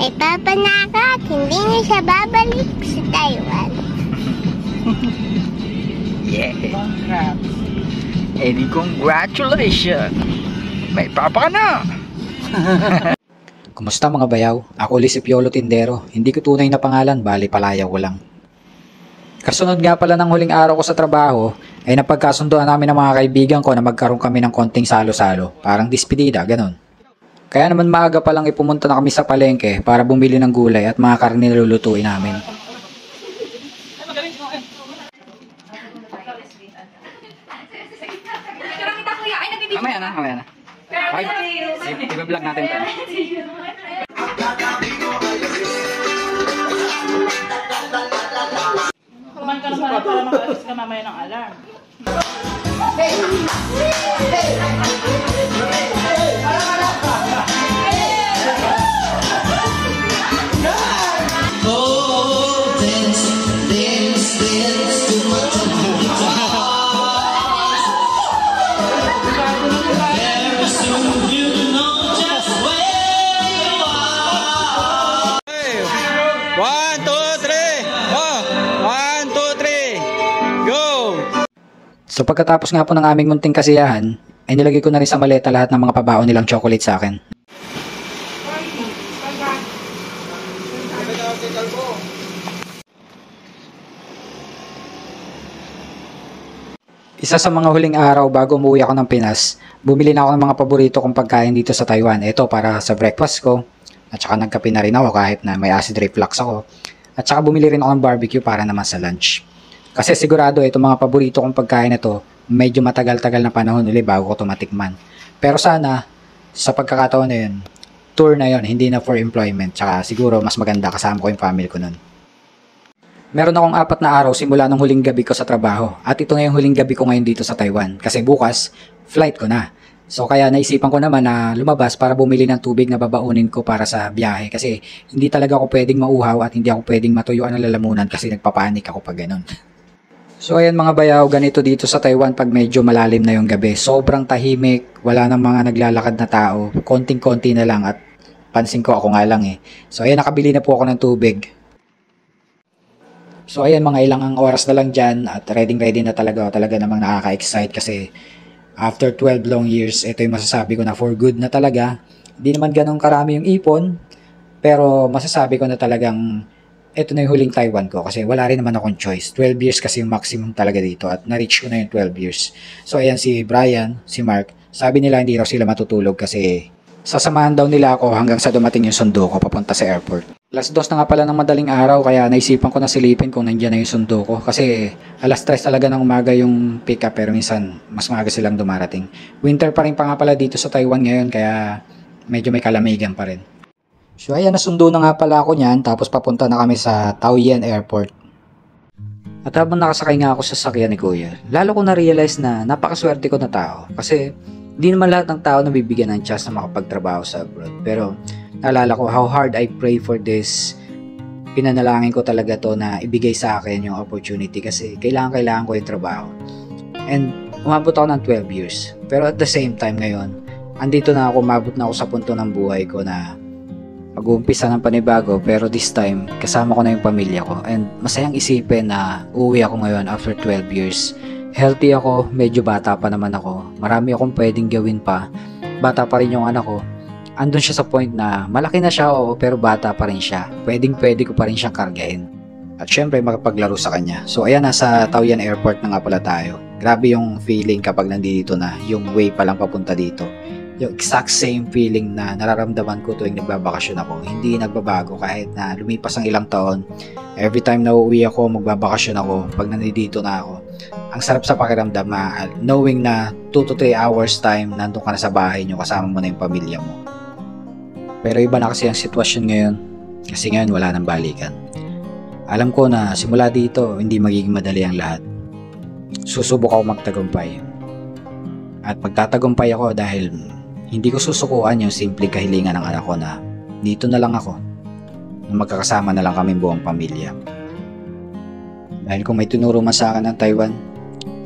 Ay papanakot, hindi niya siya babalik sa Taiwan. Yeah. Congrats. Eddie, congratulations. May papa ka na. Kumusta mga bayaw? Ako ulit si Piolo Tindero. Hindi ko tunay na pangalan, bali palayaw ko lang. Kasunod nga pala ng huling araw ko sa trabaho, ay napagkasunduan namin ng mga kaibigan ko na magkaroon kami ng konting salo-salo. Parang dispedida, ganun. Kaya naman maaga pa lang ipumunta na kami sa palengke para bumili ng gulay at mga karne na lulutuin namin. Mamaya na. Okay, i-vlog natin ito. Kumain ka naman para makalis ka mamaya ng alarm. So pagkatapos nga po ng aming munting kasiyahan, ay nilagay ko na rin sa maleta lahat ng mga pabaon nilang chocolate sa akin. Isa sa mga huling araw bago umuwi ako ng Pinas, bumili na ako ng mga paborito kong pagkain dito sa Taiwan. Ito para sa breakfast ko, at saka nagkape na rin ako kahit na may acid reflux ako. At saka bumili rin ako ng barbecue para naman sa lunch. Kasi sigurado itong mga paborito kong pagkain na to, medyo matagal-tagal na panahon ulit bago ko ito matikman. Pero sana, sa pagkakataon na yun, tour na yun, hindi na for employment. Tsaka siguro mas maganda kasama ko yung family ko nun. Meron akong 4 na araw simula nung huling gabi ko sa trabaho. At ito ngayong huling gabi ko ngayon dito sa Taiwan. Kasi bukas, flight ko na. So kaya naisipan ko naman na lumabas para bumili ng tubig na babaunin ko para sa biyahe. Kasi hindi talaga ako pwedeng mauhaw at hindi ako pwedeng matuyuan ng lalamunan kasi nagpapanik ako pag ganun. So ayan mga bayaw, ganito dito sa Taiwan pag medyo malalim na yung gabi. Sobrang tahimik, wala nang mga naglalakad na tao, konting-konti na lang at pansin ko ako nga lang eh. So ayan, nakabili na po ako ng tubig. So ayan, mga ilang ang oras na lang dyan at ready na talaga namang nakaka-excite kasi after 12 long years, ito yung masasabi ko na for good na talaga. Hindi naman ganun karami yung ipon, pero masasabi ko na talagang ito na yung huling Taiwan ko kasi wala rin naman akong choice. 12 years kasi yung maximum talaga dito at na-reach ko na yung 12 years. So ayan si Brian, si Mark, sabi nila hindi raw sila matutulog kasi sasamahan daw nila ako hanggang sa dumating yung sundo ko papunta sa airport. Alas 2 na nga pala ng madaling araw kaya naisipan ko na silipin kung nandiyan na yung sundo ko kasi alas 3 talaga ng umaga yung pick up pero minsan mas maaga silang dumarating. Winter pa rin pa nga pala dito sa Taiwan ngayon kaya medyo may kalamigan pa rin. So ayan, nasundo na nga pala ako niyan tapos papunta na kami sa Taoyuan Airport. At habang nakasakay nga ako sa sasakyan ni Kuya, lalo ko na-realize na napakaswerte ko na tao kasi di naman lahat ng tao nabibigyan ng chance na makapagtrabaho sa abroad. Pero naalala ko how hard I pray for this. Pinanalangin ko talaga to na ibigay sa akin yung opportunity kasi kailangan ko yung trabaho. And umabot ako ng 12 years. Pero at the same time ngayon, andito na ako, umabot na ako sa punto ng buhay ko na mag-uumpisa ng panibago pero this time kasama ko na yung pamilya ko and masayang isipin na uuwi ako ngayon after 12 years. Healthy ako, medyo bata pa naman ako, marami akong pwedeng gawin pa, bata pa rin yung anak ko, andun siya sa point na malaki na siya oo pero bata pa rin siya, pwede ko pa rin siyang kargahin at syempre makapaglaro sa kanya. So ayan, nasa Taoyuan Airport na nga pala tayo. Grabe yung feeling kapag nandito na, yung way pa lang papunta dito. Yung exact same feeling na nararamdaman ko tuwing nagbabakasyon ako. Hindi nagbabago kahit na lumipas ang ilang taon. Every time na uuwi ako, magbabakasyon ako, pag nandito na ako. Ang sarap sa pakiramdam na knowing na 2 to 3 hours time nandun ka na sa bahay nyo, kasama mo na yung pamilya mo. Pero iba na kasi ang sitwasyon ngayon. Kasi ngayon wala nang balikan. Alam ko na simula dito, hindi magiging madali ang lahat. Susubok ako magtagumpay. At magtatagumpay ako dahil hindi ko susukuan yung simpleng kahilingan ng anak ko na dito na lang ako, na magkakasama na lang kaming buong pamilya. Dahil kung may tinuro man sa akin ng Taiwan,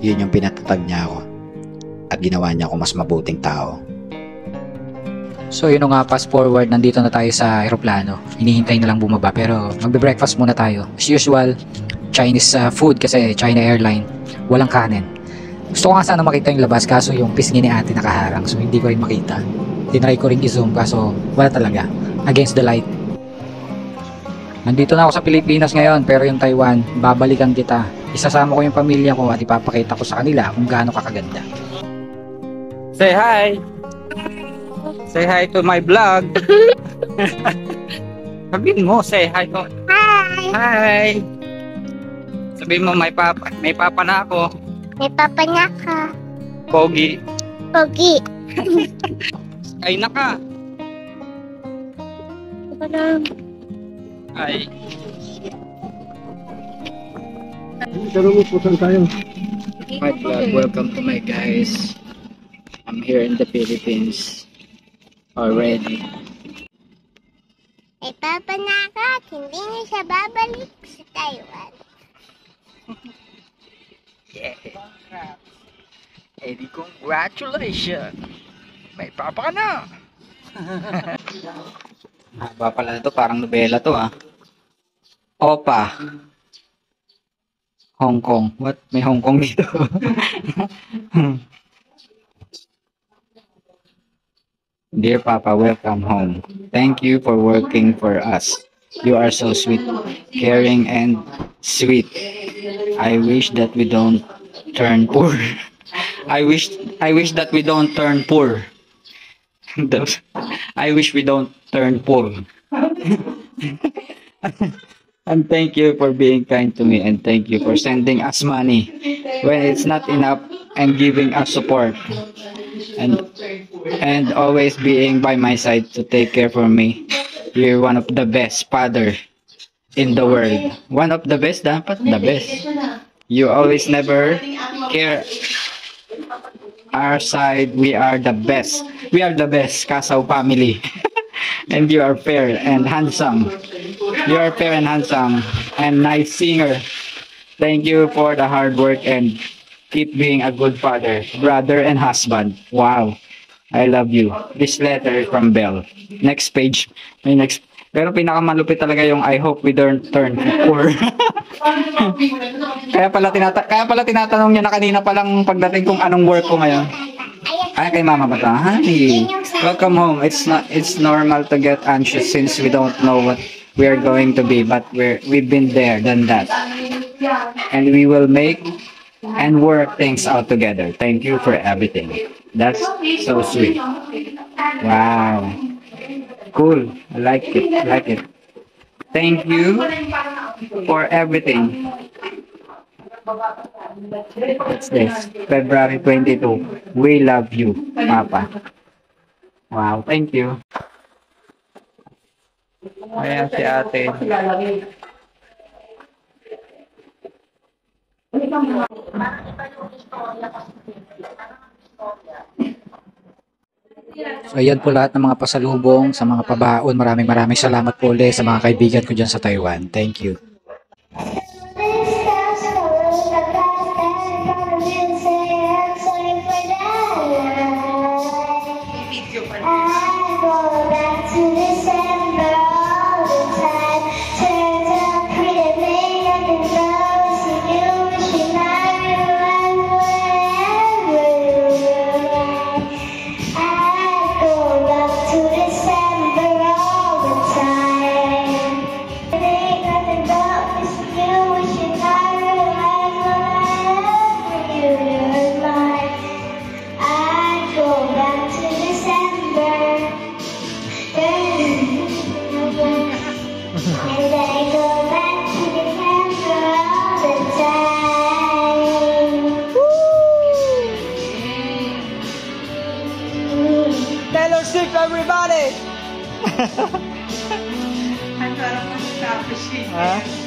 yun yung pinatatag niya ako at ginawa niya ako mas mabuting tao. So yun nga, fast forward, nandito na tayo sa aeroplano. Hinihintay na lang bumaba pero magbe-breakfast muna tayo. As usual, Chinese food kasi China Airline, walang kanin. Gusto ko nga sana makita yung labas kaso yung pisngi ni ate nakaharang so hindi ko rin makita. Tinry ko rin i-zoom kaso wala talaga. Against the light. Nandito na ako sa Pilipinas ngayon pero yung Taiwan, babalikan kita. Isasama ko yung pamilya ko at ipapakita ko sa kanila kung gaano kakaganda. Say hi! Say hi to my vlog! Sabihin mo, say hi to... Hi! Hi! Sabihin mo, may papa na ako. May papa na ka. Pogi. Pogi. Ay na ka. Ay. My vlog, welcome to my guys. I'm here in the Philippines already. May papa na ka. Hindi na siya babalik sa Taiwan. Yeah. Eddie, congratulations! May papa ka na! Haba pala ito, parang nobela to ah. Opa. Hong Kong. What? May Hong Kong dito. Dear Papa, welcome home. Thank you for working for us. You are so sweet, caring, and sweet. I wish that we don't turn poor. I wish that we don't turn poor. I wish we don't turn poor. And thank you for being kind to me, and thank you for sending us money when it's not enough and giving us support. And always being by my side to take care for me. You're one of the best father in the world. One of the best, dapat the best. You always never care our side. We are the best. We are the best Kasaw family. And you are fair and handsome. You are fair and handsome and nice singer. Thank you for the hard work and keep being a good father, brother, and husband. Wow. I love you. This letter is from Belle. Next page. May next. Pero pinakamalupit talaga yung I hope we don't turn poor. kaya pala tinatanong niya na kanina pa lang pagdating kung anong work ko ngayon. Ay, kay mama ba ito? Honey, welcome home. It's normal to get anxious since we don't know what we are going to be, but we've been there, done that. And we will make and work things out together. Thank you for everything. That's so sweet. Wow. Cool. I like it. Thank you for everything. What's this? February 22. We love you, Papa. Wow, thank you. Ayan si ate. So ayan po lahat ng mga pasalubong sa mga pabaon. Maraming salamat po ulit sa mga kaibigan ko dyan sa Taiwan. Thank you. Taylor Swift, everybody! Ang sarap ng tapos Ha?